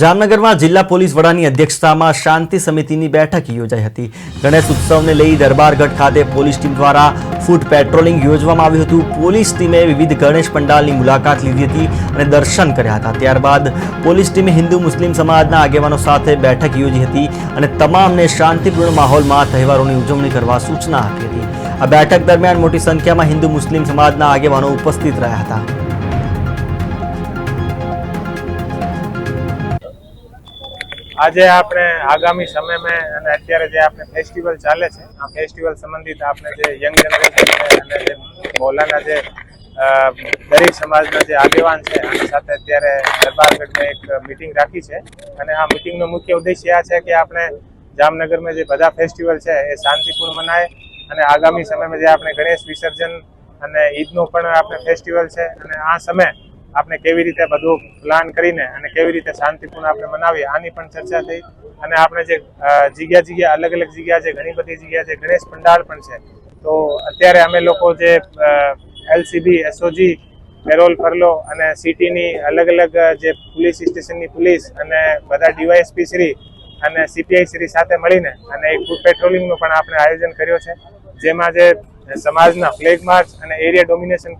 જામનગરમાં જિલ્લા પોલીસ વડાની અધ્યક્ષતામાં શાંતિ સમિતિની બેઠક યોજાઈ હતી। ગણેશ ઉત્સવને લઈ દરબારગઢ ખાતે પોલીસ ટીમ દ્વારા ફૂટ પેટ્રોલિંગ યોજવામાં આવ્યું હતું। પોલીસ ટીમે વિવિધ ગણેશ પંડાલની મુલાકાત લીધી હતી અને દર્શન કર્યા હતા। ત્યારબાદ પોલીસ ટીમે હિન્દુ મુસ્લિમ સમાજના આગેવાનો સાથે બેઠક યોજી હતી અને તમામને શાંતિપૂર્ણ માહોલમાં તહેવારોની ઉજવણી કરવા સૂચના આપી હતી। આ બેઠક દરમિયાન મોટી સંખ્યામાં હિન્દુ મુસ્લિમ સમાજના આગેવાનો ઉપસ્થિત રહ્યા હતા। આજે આપણે આગાमी समय में અને અત્યારે જે આપણે ફેસ્ટિવલ ચાલે છે આ ફેસ્ટિવલ સંબંધિત આપણે જે યંગ જનરેશન છે અને જે મોહલ્લાના જે દરેક સમાજના જે આગેવાન છે આની સાથે અત્યારે દરબારગઢમાં એક મીટિંગ રાખી છે અને આ મીટિંગનો મુખ્ય ઉદ્દેશ્ય આ છે કે આપણે જામનગરમાં જે બધા ફેસ્ટિવલ છે એ શાંતિપૂર્ણ મનાય અને આગામી સમયમાં જે આપણે ગણેશ વિસર્જન અને ઈદનો પણ આપણે ફેસ્ટિવલ છે અને આ સમય આપણે કેવી રીતે બધું પ્લાન કરીને અને કેવી રીતે શાંતિપૂર્ણ આપણે મનાવીએ આની પણ ચર્ચા થઈ અને આપણે જે જગ્યા અલગ અલગ જગ્યા છે ઘણી બધી જગ્યા છે ગણેશ પંડાલ પણ છે। તો અત્યારે અમે લોકો જે એલસીબી એસઓજી પેરોલ ફરલો અને સિટીની અલગ અલગ જે પોલીસ સ્ટેશનની પોલીસ અને બધા ડીવાયએસપી શ્રી અને સીપીઆઈ શ્રી સાથે મળીને અને એક ફૂટ પેટ્રોલિંગનું પણ આપણે આયોજન કર્યો છે, જેમાં જે સમાજના ફ્લેગ માર્ચ અને એરિયા ડોમિનેશન